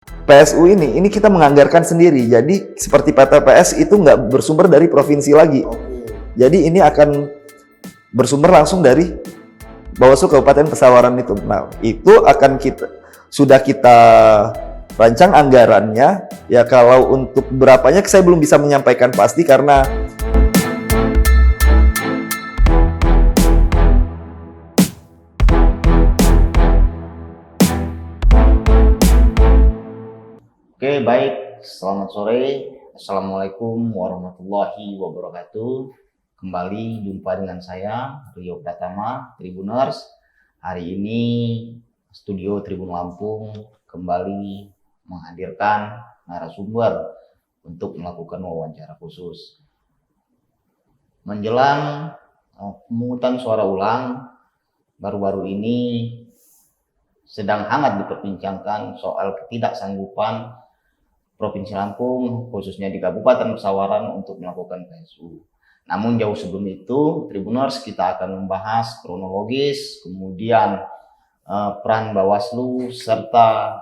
PSU ini kita menganggarkan sendiri. Jadi seperti PTPS itu nggak bersumber dari provinsi lagi. Jadi ini akan bersumber langsung dari Bawaslu Kabupaten Pesawaran itu. Nah, itu akan sudah kita rancang anggarannya. Ya kalau untuk berapanya saya belum bisa menyampaikan pasti karena Oke, baik. Selamat sore. Assalamualaikum warahmatullahi wabarakatuh. Kembali jumpa dengan saya, Rio Pratama, Tribuners. Hari ini Studio Tribun Lampung kembali menghadirkan narasumber untuk melakukan wawancara khusus. Menjelang pemungutan suara ulang, baru-baru ini sedang hangat diperbincangkan soal ketidaksanggupan Provinsi Lampung, khususnya di Kabupaten Pesawaran untuk melakukan PSU. Namun jauh sebelum itu, Tribuners, kita akan membahas kronologis, kemudian peran Bawaslu, serta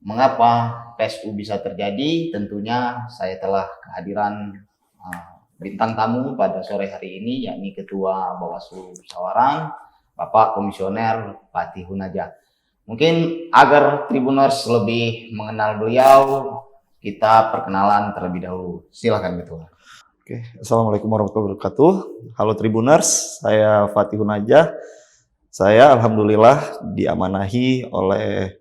mengapa PSU bisa terjadi. Tentunya saya telah kehadiran bintang tamu pada sore hari ini, yakni Ketua Bawaslu Pesawaran, Bapak Komisioner Fatih Hunajah. Mungkin agar Tribuners lebih mengenal beliau, kita perkenalan terlebih dahulu. Silakan Ketua. Oke, Assalamualaikum warahmatullahi wabarakatuh. Halo Tribuners, saya Fatih Hunajah. Saya alhamdulillah diamanahi oleh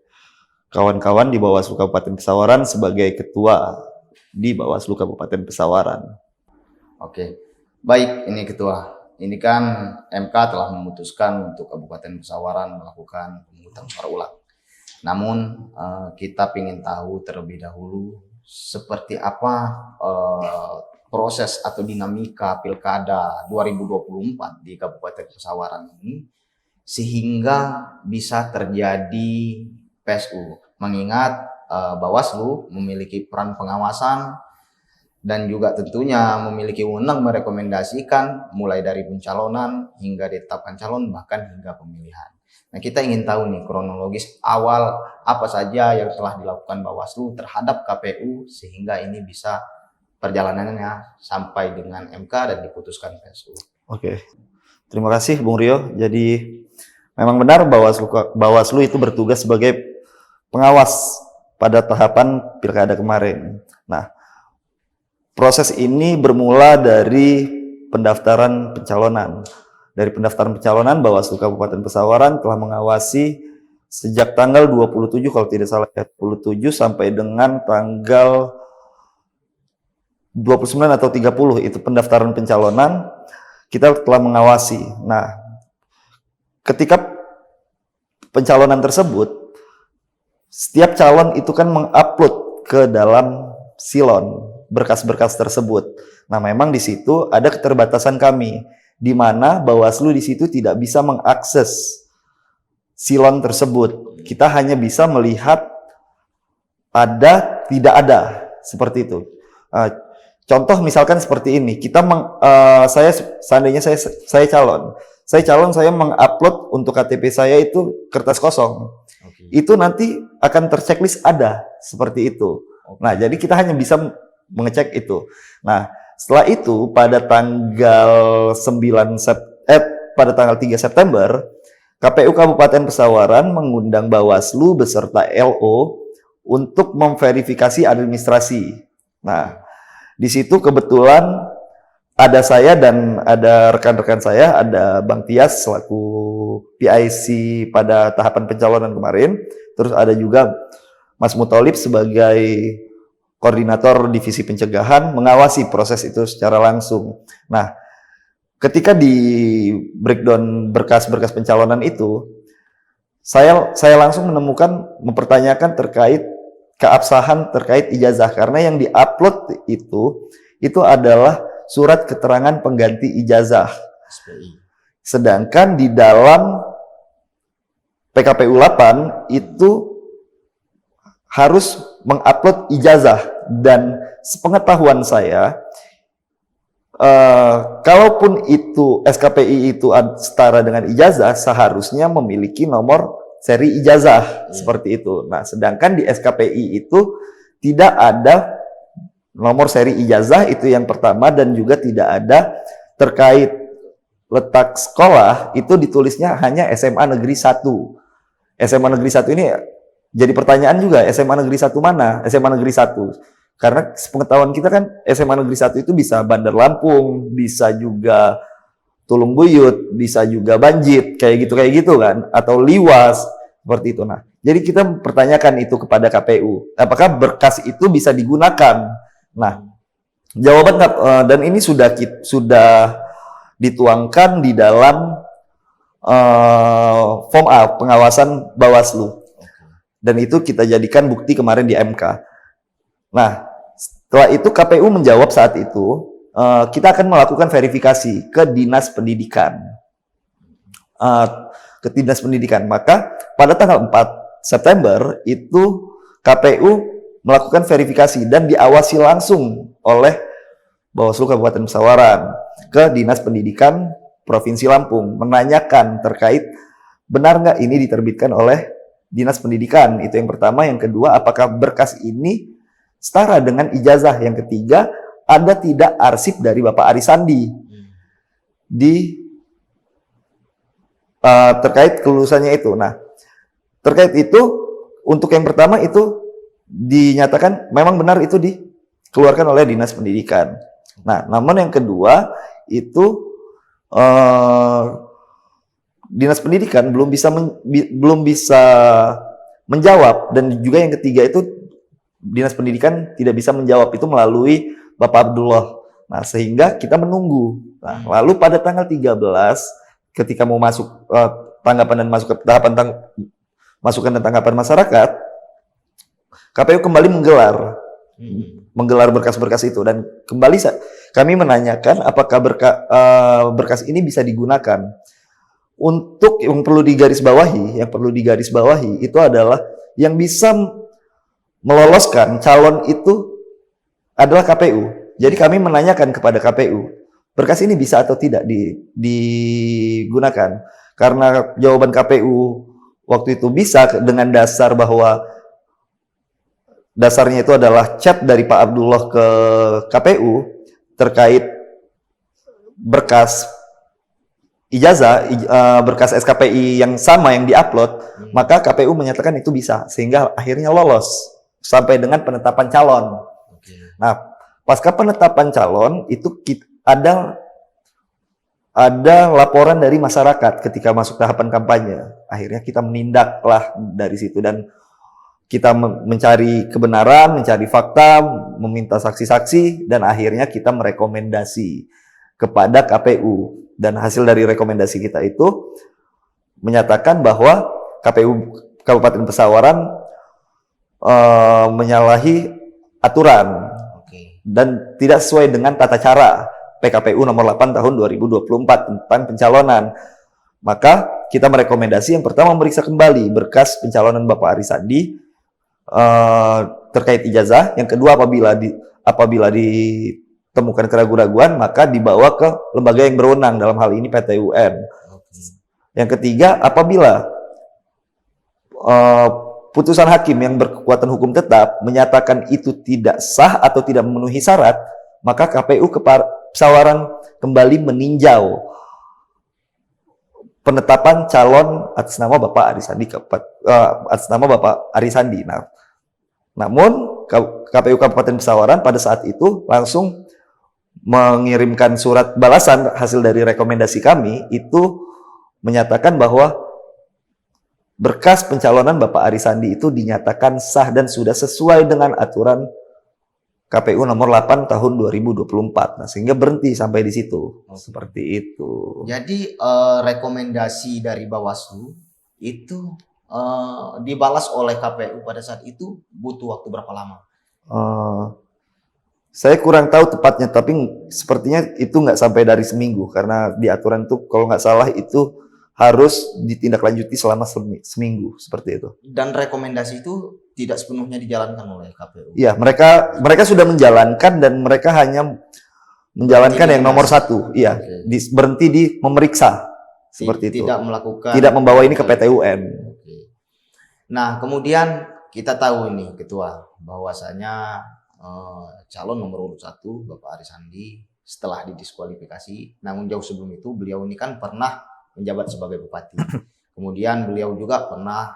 kawan-kawan di Bawaslu Kabupaten Pesawaran sebagai ketua di Bawaslu Kabupaten Pesawaran. Oke, baik, ini Ketua. Ini kan MK telah memutuskan untuk Kabupaten Pesawaran melakukan pemungutan suara ulang. Namun kita ingin tahu terlebih dahulu seperti apa proses atau dinamika Pilkada 2024 di Kabupaten Pesawaran ini sehingga bisa terjadi PSU. Mengingat Bawaslu memiliki peran pengawasan dan juga tentunya memiliki wewenang merekomendasikan mulai dari pencalonan hingga ditetapkan calon bahkan hingga pemilihan. Nah, kita ingin tahu nih kronologis awal apa saja yang telah dilakukan Bawaslu terhadap KPU sehingga ini bisa perjalanannya sampai dengan MK dan diputuskan PSU. Oke, terima kasih Bung Rio. Jadi memang benar Bawaslu itu bertugas sebagai pengawas pada tahapan Pilkada kemarin. Nah, proses ini bermula dari pendaftaran pencalonan. Dari pendaftaran pencalonan, Bawaslu Kabupaten Pesawaran telah mengawasi sejak tanggal 27 kalau tidak salah 27 sampai dengan tanggal 29 atau 30 itu pendaftaran pencalonan kita telah mengawasi. Nah, ketika pencalonan tersebut setiap calon itu kan mengupload ke dalam silon berkas-berkas tersebut. Nah, memang di situ ada keterbatasan kami, di mana Bawaslu di situ tidak bisa mengakses silon tersebut. Kita hanya bisa melihat ada, tidak ada, seperti itu. Contoh misalkan seperti ini, seandainya saya calon, saya mengupload untuk KTP saya itu kertas kosong. Itu nanti akan terchecklist ada, seperti itu. Nah, jadi kita hanya bisa mengecek itu. Nah, setelah itu pada tanggal 3 September KPU Kabupaten Pesawaran mengundang Bawaslu beserta LO untuk memverifikasi administrasi. Nah, di situ kebetulan ada saya dan ada rekan-rekan saya, ada Bang Tias selaku PIC pada tahapan pencalonan kemarin, terus ada juga Mas Mutolib sebagai koordinator divisi pencegahan mengawasi proses itu secara langsung. Nah, ketika di breakdown berkas-berkas pencalonan itu, saya langsung mempertanyakan terkait keabsahan terkait ijazah karena yang diupload itu adalah surat keterangan pengganti ijazah. Sedangkan di dalam PKPU 8 itu harus mengupload ijazah. Dan sepengetahuan saya, kalaupun itu SKPI itu setara dengan ijazah, seharusnya memiliki nomor seri ijazah seperti itu. Nah, sedangkan di SKPI itu tidak ada nomor seri ijazah, itu yang pertama, dan juga tidak ada terkait letak sekolah, itu ditulisnya hanya SMA Negeri 1. SMA Negeri 1 ini jadi pertanyaan juga, SMA Negeri 1 mana? SMA Negeri 1. Karena pengetahuan kita kan SMA Negeri 1 itu bisa Bandar Lampung, bisa juga Tulung Buyut, bisa juga Banjit, kayak gitu kan, atau Liwas, seperti itu. Nah, jadi kita pertanyakan itu kepada KPU, apakah berkas itu bisa digunakan? Nah, jawaban dan ini sudah dituangkan di dalam form A pengawasan Bawaslu, dan itu kita jadikan bukti kemarin di MK. Nah, setelah itu KPU menjawab saat itu, kita akan melakukan verifikasi ke Dinas Pendidikan. Maka pada tanggal 4 September itu KPU melakukan verifikasi dan diawasi langsung oleh Bawaslu Kabupaten Pesawaran ke Dinas Pendidikan Provinsi Lampung, menanyakan terkait benar nggak ini diterbitkan oleh Dinas Pendidikan. Itu yang pertama. Yang kedua, apakah berkas ini setara dengan ijazah. Yang ketiga, ada tidak arsip dari Bapak Arisandi terkait kelulusannya itu. Nah, terkait itu, untuk yang pertama itu dinyatakan memang benar itu dikeluarkan oleh Dinas Pendidikan. Nah, namun yang kedua itu Dinas Pendidikan belum bisa menjawab, dan juga yang ketiga itu Dinas Pendidikan tidak bisa menjawab itu melalui Bapak Abdullah. Nah, sehingga kita menunggu. Nah, lalu pada tanggal 13 ketika mau masuk tanggapan dan masuk ke tahapan masukan dan tanggapan masyarakat, KPU kembali menggelar berkas-berkas itu, dan kembali kami menanyakan apakah berkas ini bisa digunakan. Untuk yang perlu digarisbawahi itu adalah yang bisa meloloskan calon itu adalah KPU. Jadi kami menanyakan kepada KPU, berkas ini bisa atau tidak digunakan. Karena jawaban KPU waktu itu bisa dengan dasar bahwa dasarnya itu adalah chat dari Pak Abdullah ke KPU terkait berkas ijazah, berkas SKPI yang sama yang diupload, maka KPU menyatakan itu bisa, sehingga akhirnya lolos sampai dengan penetapan calon. Nah, pasca penetapan calon itu ada laporan dari masyarakat ketika masuk tahapan kampanye. Akhirnya kita menindaklah dari situ, dan kita mencari kebenaran, mencari fakta, meminta saksi-saksi, dan akhirnya kita merekomendasi kepada KPU. Dan hasil dari rekomendasi kita itu menyatakan bahwa KPU Kabupaten Pesawaran menyalahi aturan dan tidak sesuai dengan tata cara PKPU nomor 8 tahun 2024 tentang pencalonan. Maka kita merekomendasi yang pertama memeriksa kembali berkas pencalonan Bapak Arisandi terkait ijazah. Yang kedua, apabila ditemukan keraguan-raguan, maka dibawa ke lembaga yang berwenang, dalam hal ini PT UN. Yang ketiga, apabila putusan hakim yang berkekuatan hukum tetap menyatakan itu tidak sah atau tidak memenuhi syarat, maka KPU Pesawaran kembali meninjau penetapan calon atas nama Bapak Arisandi. Nah, namun KPU Kabupaten Pesawaran pada saat itu langsung mengirimkan surat balasan hasil dari rekomendasi kami, itu menyatakan bahwa berkas pencalonan Bapak Arisandi itu dinyatakan sah dan sudah sesuai dengan aturan KPU nomor 8 tahun 2024. Nah, sehingga berhenti sampai di situ. Seperti itu. Jadi rekomendasi dari Bawaslu itu dibalas oleh KPU pada saat itu butuh waktu berapa lama? Saya kurang tahu tepatnya, tapi sepertinya itu nggak sampai dari seminggu, karena di aturan itu kalau nggak salah itu harus ditindaklanjuti selama seminggu, seperti itu. Dan rekomendasi itu tidak sepenuhnya dijalankan oleh KPU. Iya, mereka sudah menjalankan, dan mereka hanya menjalankan yang nomor 1. Iya, berhenti di memeriksa, seperti itu. Tidak melakukan. Tidak membawa ini ke PT UN. Nah, kemudian kita tahu ini Ketua, bahwasanya calon nomor urut 1 Bapak Aris Sandi setelah didiskualifikasi, namun jauh sebelum itu beliau ini kan pernah menjabat sebagai bupati. Kemudian beliau juga pernah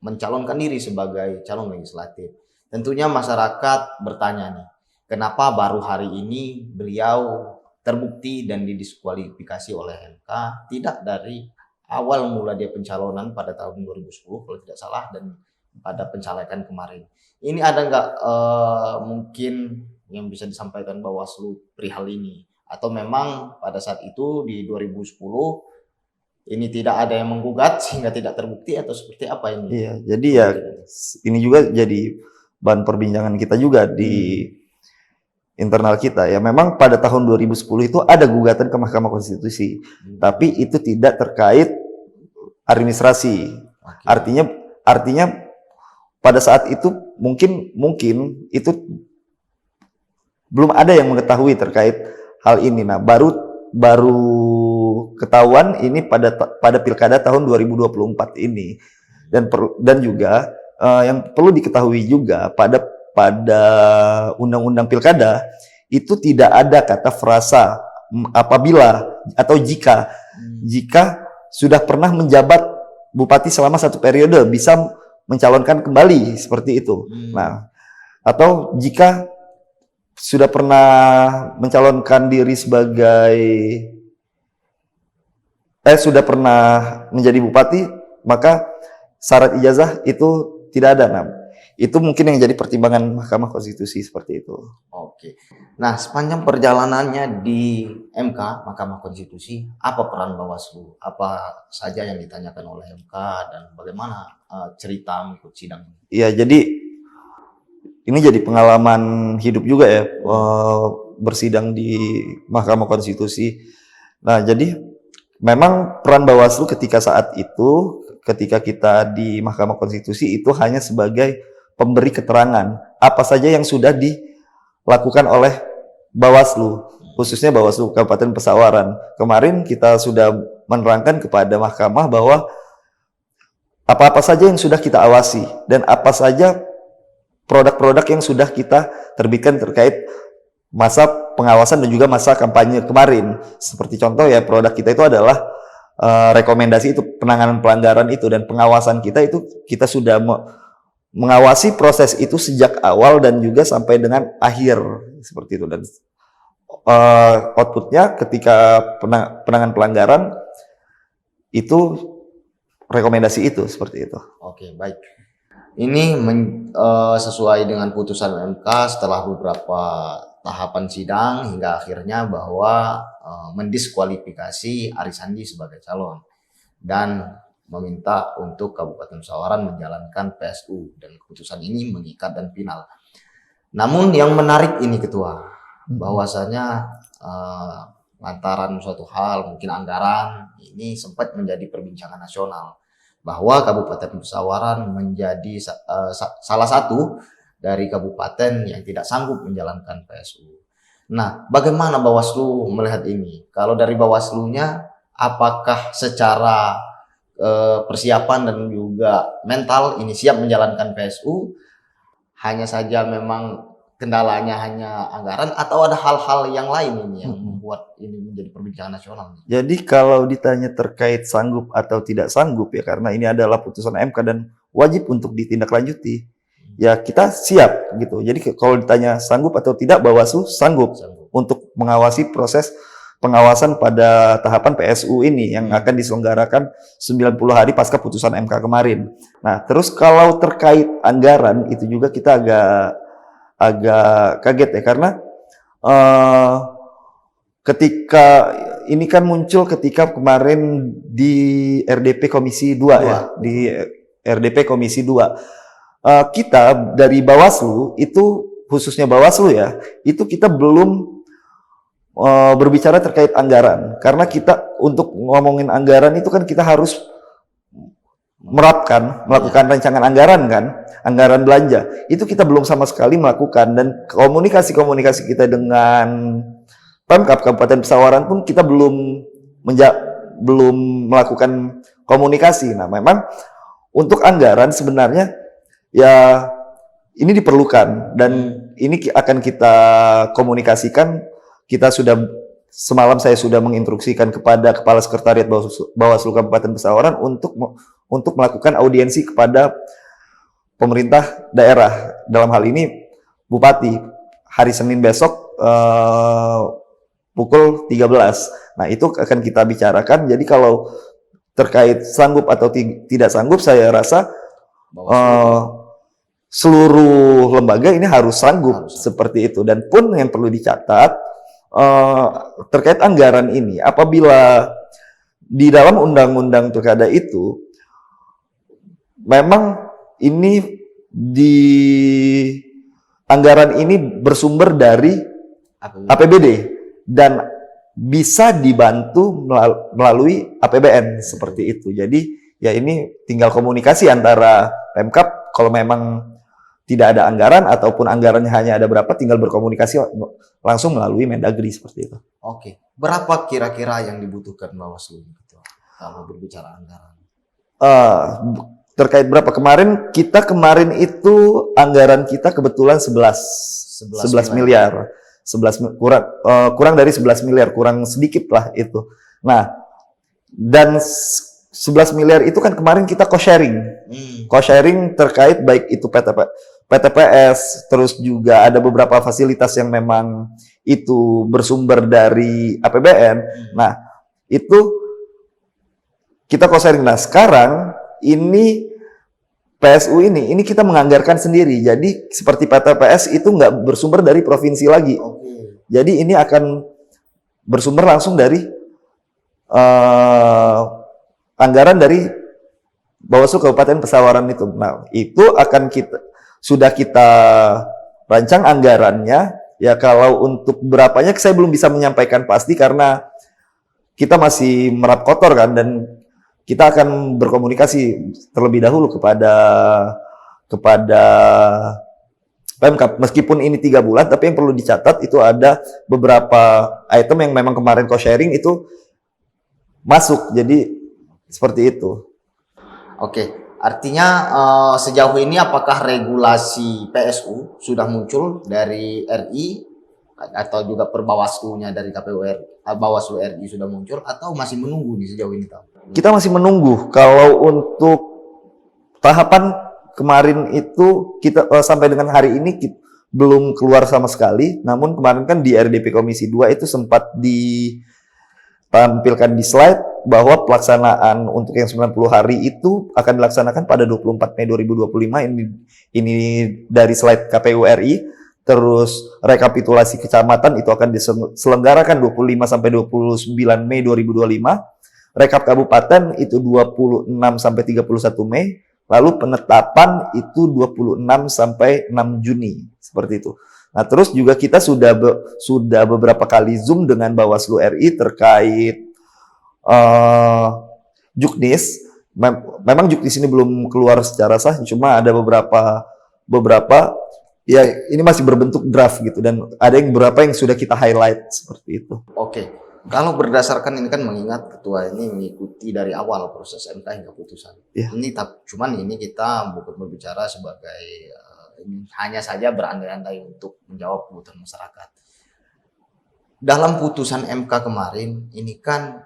mencalonkan diri sebagai calon legislatif. Tentunya masyarakat bertanya nih, kenapa baru hari ini beliau terbukti dan didiskualifikasi oleh MK, tidak dari awal mula dia pencalonan pada tahun 2010 kalau tidak salah, dan pada pencalekan kemarin. Ini ada nggak mungkin yang bisa disampaikan Bawaslu perihal ini? Atau memang pada saat itu di 2010 ini tidak ada yang menggugat sehingga tidak terbukti, atau seperti apa ini? Iya, jadi ya ini juga jadi bahan perbincangan kita juga di internal kita ya. Memang pada tahun 2010 itu ada gugatan ke Mahkamah Konstitusi, tapi itu tidak terkait administrasi. Oke. Artinya pada saat itu mungkin itu belum ada yang mengetahui terkait hal ini. Nah, baru ketahuan ini pada pilkada tahun 2024 ini. Dan juga yang perlu diketahui juga pada undang-undang pilkada itu tidak ada kata frasa apabila atau jika sudah pernah menjabat bupati selama 1 periode bisa mencalonkan kembali seperti itu. Nah, atau jika sudah pernah mencalonkan diri sebagai sudah pernah menjadi bupati, maka syarat ijazah itu tidak ada. Nah, itu mungkin yang jadi pertimbangan Mahkamah Konstitusi seperti itu. Oke. Nah, sepanjang perjalanannya di MK, Mahkamah Konstitusi, apa peran Bawaslu? Apa saja yang ditanyakan oleh MK dan bagaimana cerita mengikut sidang ini? Iya, jadi ini jadi pengalaman hidup juga ya, bersidang di Mahkamah Konstitusi. Nah, jadi memang peran Bawaslu ketika saat itu, ketika kita di Mahkamah Konstitusi itu hanya sebagai pemberi keterangan apa saja yang sudah dilakukan oleh Bawaslu, khususnya Bawaslu Kabupaten Pesawaran. Kemarin kita sudah menerangkan kepada Mahkamah bahwa apa-apa saja yang sudah kita awasi dan apa saja produk-produk yang sudah kita terbitkan terkait masa pengawasan dan juga masa kampanye kemarin. Seperti contoh ya, produk kita itu adalah rekomendasi itu penanganan pelanggaran itu, dan pengawasan kita itu kita sudah mengawasi proses itu sejak awal dan juga sampai dengan akhir seperti itu. Dan outputnya ketika penanganan pelanggaran itu rekomendasi itu seperti itu. Oke, baik. Ini sesuai dengan putusan MK setelah beberapa tahapan sidang hingga akhirnya bahwa mendiskualifikasi Aris Sandi sebagai calon dan meminta untuk Kabupaten Pesawaran menjalankan PSU, dan keputusan ini mengikat dan final. Namun yang menarik ini Ketua, bahwasanya lantaran suatu hal mungkin anggaran ini sempat menjadi perbincangan nasional bahwa Kabupaten Pesawaran menjadi salah satu dari kabupaten yang tidak sanggup menjalankan PSU. Nah, bagaimana Bawaslu melihat ini? Kalau dari Bawaslunya, apakah secara persiapan dan juga mental ini siap menjalankan PSU, hanya saja memang kendalanya hanya anggaran, atau ada hal-hal yang lain ini yang membuat ini menjadi perbincangan nasional? Jadi kalau ditanya terkait sanggup atau tidak sanggup ya, karena ini adalah putusan MK dan wajib untuk ditindaklanjuti, ya kita siap gitu. Jadi kalau ditanya sanggup atau tidak, Bawaslu sanggup untuk mengawasi proses pengawasan pada tahapan PSU ini yang akan diselenggarakan 90 hari pasca putusan MK kemarin. Nah, terus kalau terkait anggaran itu juga kita agak kaget ya, karena ketika ini kan muncul ketika kemarin di RDP Komisi 2 ya, di RDP Komisi 2. Kita dari Bawaslu itu, khususnya Bawaslu ya, itu kita belum berbicara terkait anggaran, karena kita untuk ngomongin anggaran itu kan kita harus melakukan rancangan anggaran kan, anggaran belanja. Itu kita belum sama sekali melakukan, dan komunikasi kita dengan Pemkab Kabupaten Pesawaran pun kita belum melakukan komunikasi. Nah, memang untuk anggaran sebenarnya ya ini diperlukan dan ini akan kita komunikasikan. Semalam saya sudah menginstruksikan kepada Kepala Sekretariat Bawaslu Kabupaten Pesawaran untuk melakukan audiensi kepada pemerintah daerah, dalam hal ini Bupati, hari Senin besok pukul 13. Nah, itu akan kita bicarakan. Jadi kalau terkait sanggup atau tidak sanggup, saya rasa seluruh lembaga ini harus sanggup seperti itu. Dan pun yang perlu dicatat terkait anggaran ini, apabila di dalam undang-undang pilkada itu memang ini anggaran ini bersumber dari APBD dan bisa dibantu melalui APBN seperti itu. Jadi ya ini tinggal komunikasi antara Pemkab, kalau memang tidak ada anggaran ataupun anggarannya hanya ada berapa, tinggal berkomunikasi langsung melalui Mendagri seperti itu. Oke, berapa kira-kira yang dibutuhkan Bawaslu gitu, kalau berbicara anggaran? Terkait berapa kemarin itu anggaran kita kebetulan 11 miliar. 11 kurang dari 11 miliar, kurang sedikit lah itu. Nah, dan 11 miliar itu kan kemarin kita co-sharing. Co-sharing terkait baik itu PTPS, terus juga ada beberapa fasilitas yang memang itu bersumber dari APBN. Nah, itu kita co-sharing. Nah, sekarang ini PSU ini kita menganggarkan sendiri. Jadi seperti PTPS itu nggak bersumber dari provinsi lagi. Jadi ini akan bersumber langsung dari anggaran dari Bawaslu Kabupaten Pesawaran itu. Nah, itu akan sudah kita rancang anggarannya. Ya kalau untuk berapanya saya belum bisa menyampaikan pasti karena kita masih merap kotor kan, dan kita akan berkomunikasi terlebih dahulu kepada Pemkab. Meskipun ini 3 bulan, tapi yang perlu dicatat itu ada beberapa item yang memang kemarin co-sharing itu masuk. Jadi seperti itu. Oke, artinya sejauh ini apakah regulasi PSU sudah muncul dari RI atau juga perbawaslunya dari Bawaslu RI sudah muncul atau masih menunggu nih sejauh ini tahu? Kita masih menunggu. Kalau untuk tahapan kemarin itu kita sampai dengan hari ini belum keluar sama sekali. Namun kemarin kan di RDP Komisi 2 itu sempat ditampilkan di slide bahwa pelaksanaan untuk yang 90 hari itu akan dilaksanakan pada 24 Mei 2025. Ini dari slide KPU RI. Terus rekapitulasi kecamatan itu akan diselenggarakan 25 sampai 29 Mei 2025. Rekap kabupaten itu 26 sampai 31 Mei. Lalu penetapan itu 26 sampai 6 Juni. Seperti itu. Nah, terus juga kita sudah beberapa kali Zoom dengan Bawaslu RI terkait Juknis. Memang Juknis ini belum keluar secara sah, cuma ada beberapa ya ini masih berbentuk draft gitu, dan ada beberapa yang sudah kita highlight seperti itu. Oke, kalau berdasarkan ini kan mengingat ketua ini mengikuti dari awal proses MK hingga putusan. Ini cuman ini kita bukan berbicara sebagai hanya saja berandai-andai untuk menjawab kebutuhan masyarakat. Dalam putusan MK kemarin ini kan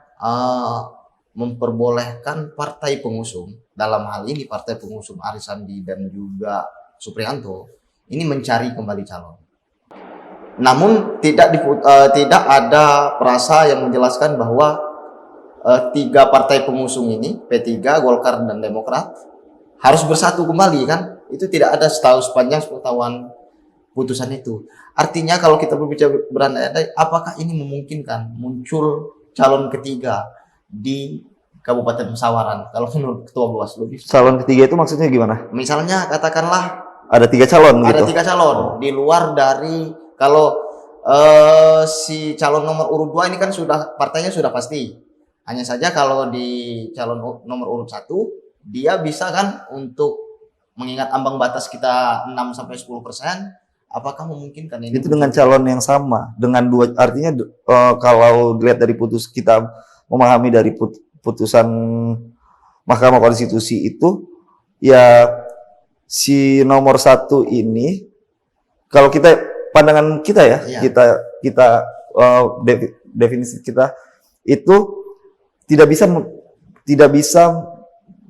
memperbolehkan partai pengusung, dalam hal ini partai pengusung Aris Sandi dan juga Supriyanto ini mencari kembali calon. Namun tidak ada frasa yang menjelaskan bahwa 3 partai pengusung ini, P3, Golkar dan Demokrat harus bersatu kembali kan? Itu tidak ada sepanjang pengetahuan putusan itu. Artinya kalau kita berbicara berandai-andai, apakah ini memungkinkan muncul calon ketiga di Kabupaten Pesawaran? Kalau menurut Ketua Bawaslu, calon ketiga itu maksudnya gimana? Misalnya katakanlah ada 3 calon ada gitu. 3 calon di luar dari, kalau si calon nomor urut 2 ini kan sudah partainya sudah pasti. Hanya saja kalau di calon nomor urut 1 dia bisa kan untuk mengingat ambang batas kita 6 sampai 10%, apakah memungkinkan ini? Itu dengan calon yang sama, dengan 2, artinya kalau dilihat dari kita memahami dari putusan Mahkamah Konstitusi itu ya si nomor satu ini, kalau kita pandangan kita ya, Iya. kita definisi kita itu tidak bisa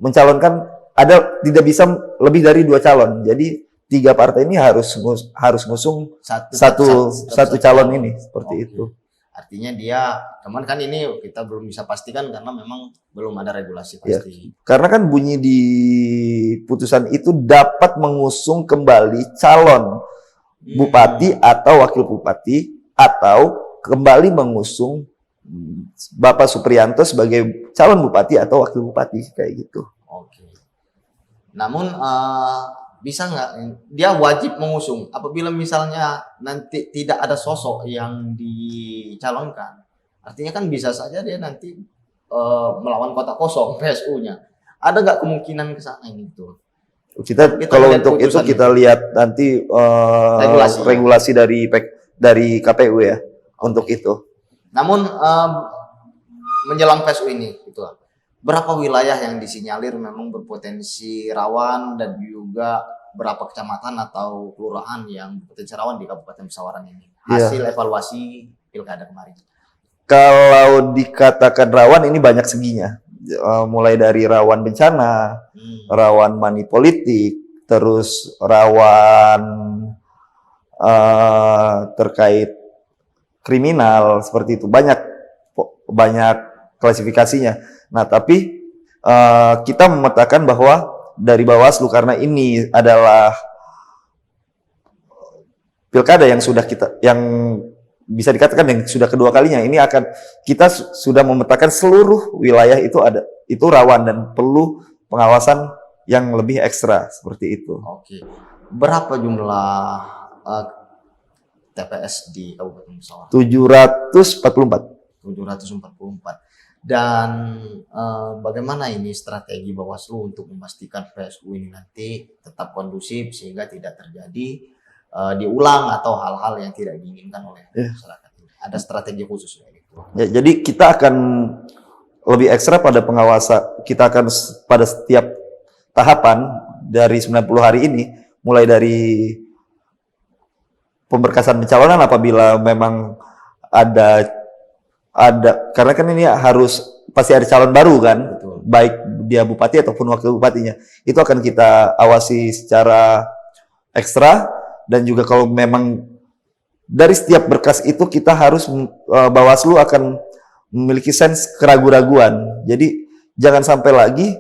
mencalonkan, tidak bisa lebih dari 2 calon. Jadi 3 partai ini harus ngusung satu calon ini seperti Oke. itu. Artinya dia, cuman kan ini kita belum bisa pastikan karena memang belum ada regulasi Ya. pasti. Karena kan bunyi di putusan itu dapat mengusung kembali calon bupati atau wakil bupati, atau kembali mengusung Bapak Supriyanto sebagai calon bupati atau wakil bupati, kayak gitu. Oke. Namun bisa nggak dia wajib mengusung apabila misalnya nanti tidak ada sosok yang dicalonkan? Artinya kan bisa saja dia nanti melawan kota kosong PSU-nya. Ada nggak kemungkinan ke sana gitu? Kita Kita kalau lihat untuk itu putusan kita lihat nanti regulasi dari KPU ya untuk itu. Namun menjelang PSU ini gitu, berapa wilayah yang disinyalir memang berpotensi rawan dan juga berapa kecamatan atau kelurahan yang berpotensi rawan di Kabupaten Pesawaran ini? Hasil evaluasi pilkada kemarin. Kalau dikatakan rawan, ini banyak seginya. Mulai dari rawan bencana, rawan money politik, terus rawan terkait kriminal, seperti itu. Banyak klasifikasinya. Nah, tapi kita memetakan bahwa dari Bawaslu, karena ini adalah pilkada yang bisa dikatakan yang sudah kedua kalinya, ini kita sudah memetakan seluruh wilayah itu rawan dan perlu pengawasan yang lebih ekstra seperti itu. Oke. Berapa jumlah TPS di Kabupaten Pesawaran? 744. 744. Dan bagaimana ini strategi Bawaslu untuk memastikan PSU ini nanti tetap kondusif sehingga tidak terjadi diulang atau hal-hal yang tidak diinginkan oleh masyarakat ini? Ada strategi khusus ya gitu. Ya, jadi kita akan lebih ekstra pada pengawasan. Kita akan pada setiap tahapan dari 90 hari ini, mulai dari pemberkasan pencalonan apabila memang ada karena kan ini pasti ada calon baru kan. Betul. Baik dia bupati ataupun wakil bupatinya, itu akan kita awasi secara ekstra. Dan juga kalau memang dari setiap berkas itu kita harus Bawaslu akan memiliki sense keraguan-raguan. Jadi jangan sampai lagi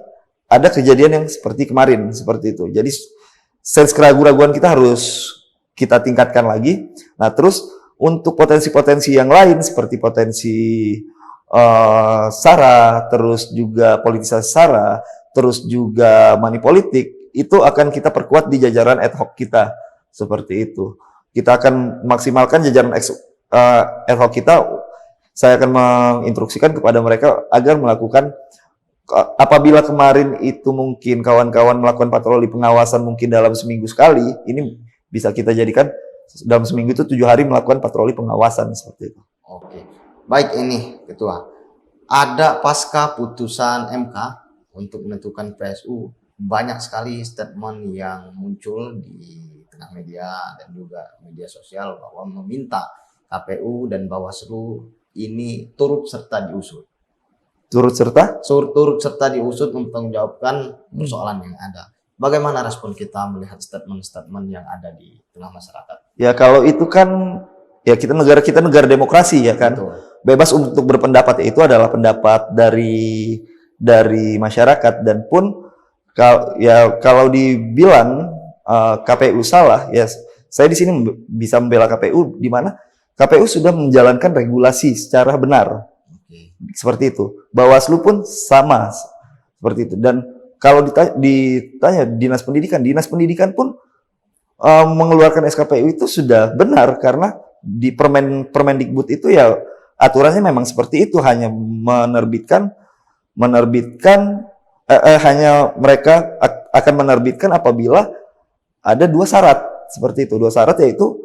ada kejadian yang seperti kemarin seperti itu. Jadi sense keraguan-raguan kita harus kita tingkatkan lagi. Nah, terus untuk potensi-potensi yang lain seperti potensi SARA, terus juga politisasi SARA, terus juga money politik, itu akan kita perkuat di jajaran ad hoc kita. Seperti itu. Kita akan maksimalkan jajaran ad hoc kita. Saya akan menginstruksikan kepada mereka agar melakukan, apabila kemarin itu mungkin kawan-kawan melakukan patroli pengawasan mungkin dalam seminggu sekali, ini bisa kita jadikan dalam seminggu itu 7 hari melakukan patroli pengawasan seperti itu. Oke. Baik, ini Ketua. Ada pasca putusan MK untuk menentukan PSU, banyak sekali statement yang muncul di tengah media dan juga media sosial bahwa meminta KPU dan Bawaslu ini turut serta diusut. Turut serta diusut mempertanggungjawabkan persoalan yang ada. Bagaimana respon kita melihat statement-statement yang ada di tengah masyarakat? Ya kalau itu kan ya kita negara demokrasi ya kan. Betul. Bebas untuk berpendapat, itu adalah pendapat dari masyarakat. Dan pun kalau dibilang KPU salah, ya saya di sini bisa membela KPU, di mana KPU sudah menjalankan regulasi secara benar. Seperti itu. Bawaslu pun sama seperti itu. Dan kalau ditanya dinas pendidikan pun mengeluarkan SKPU itu sudah benar, karena di Permendikbud itu ya aturannya memang seperti itu, hanya menerbitkan hanya mereka akan menerbitkan apabila ada 2 syarat seperti itu. 2 syarat yaitu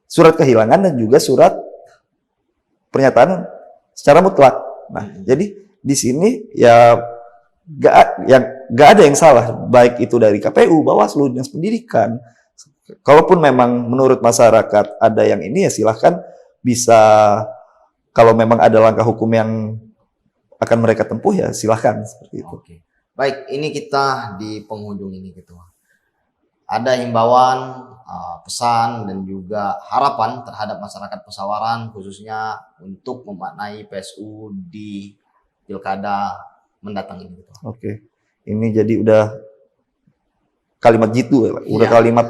surat kehilangan dan juga surat pernyataan secara mutlak. Nah, jadi di sini ya nggak ada yang salah, baik itu dari KPU, Bawaslu, Dinas Pendidikan. Kalaupun memang menurut masyarakat ada yang ini, ya silahkan bisa, kalau memang ada langkah hukum yang akan mereka tempuh, ya silahkan seperti itu. Oke. Baik, ini kita di penghujung ini Ketua. Ada himbauan, pesan dan juga harapan terhadap masyarakat Pesawaran khususnya untuk memaknai PSU di pilkada mendatang ini Ketua. Oke, ini jadi udah kalimat jitu, udah Iya. kalimat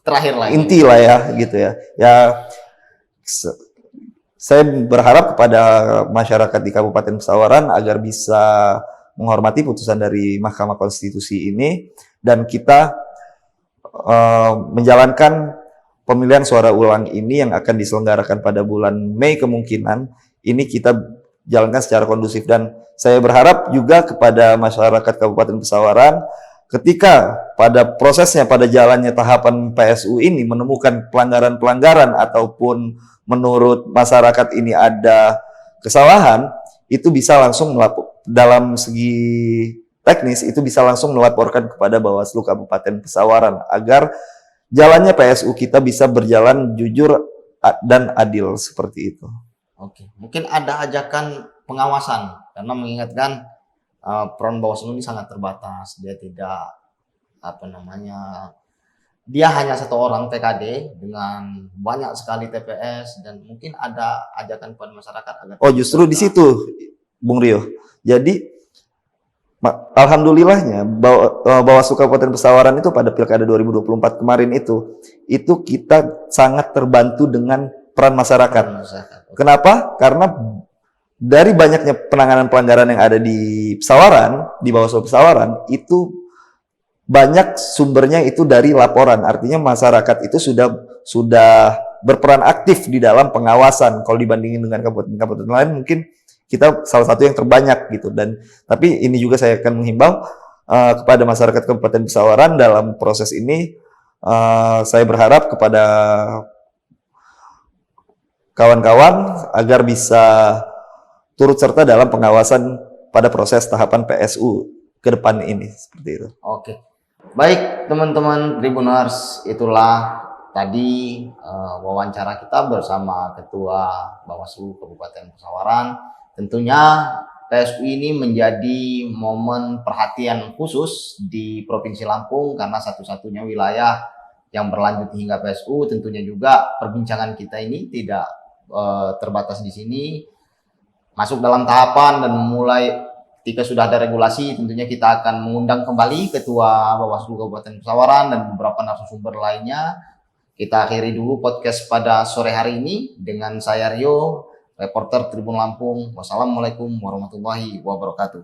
Terakhir lagi. inti lah ya, gitu ya. Ya, saya berharap kepada masyarakat di Kabupaten Pesawaran agar bisa menghormati putusan dari Mahkamah Konstitusi ini, dan kita menjalankan pemilihan suara ulang ini yang akan diselenggarakan pada bulan Mei kemungkinan, ini kita jalankan secara kondusif. Dan saya berharap juga kepada masyarakat Kabupaten Pesawaran, ketika pada prosesnya, pada jalannya tahapan PSU ini menemukan pelanggaran-pelanggaran ataupun menurut masyarakat ini ada kesalahan, itu bisa langsung dalam segi teknis itu bisa langsung melaporkan kepada Bawaslu Kabupaten Pesawaran agar jalannya PSU kita bisa berjalan jujur dan adil seperti itu. Oke, mungkin ada ajakan pengawasan karena mengingatkan peran Bawaslu ini sangat terbatas. Dia tidak dia hanya satu orang TKD dengan banyak sekali TPS, dan mungkin ada ajakan kepada masyarakat agar justru di situ, Bung Rio. Jadi alhamdulillahnya Bawaslu Kabupaten Pesawaran itu pada Pilkada 2024 kemarin itu kita sangat terbantu dengan peran masyarakat. Kenapa? Karena dari banyaknya penanganan pelanggaran yang ada di Pesawaran, di Bawaslu Pesawaran, itu banyak sumbernya itu dari laporan. Artinya masyarakat itu sudah berperan aktif di dalam pengawasan. Kalau dibandingin dengan kabupaten-kabupaten lain, mungkin kita salah satu yang terbanyak gitu. Dan tapi ini juga saya akan menghimbau kepada masyarakat Kabupaten Pesawaran dalam proses ini. Saya berharap kepada kawan-kawan agar bisa turut serta dalam pengawasan pada proses tahapan PSU ke depan ini, seperti itu. Oke. Baik, teman-teman Tribuners, itulah tadi wawancara kita bersama Ketua Bawaslu Kabupaten Pesawaran. Tentunya PSU ini menjadi momen perhatian khusus di Provinsi Lampung karena satu-satunya wilayah yang berlanjut hingga PSU. Tentunya juga perbincangan kita ini tidak terbatas di sini, masuk dalam tahapan dan mulai ketika sudah ada regulasi. Tentunya kita akan mengundang kembali Ketua Bawaslu Kabupaten Pesawaran dan beberapa narasumber lainnya. Kita akhiri dulu podcast pada sore hari ini dengan saya Rio, reporter Tribun Lampung. Wassalamualaikum warahmatullahi wabarakatuh.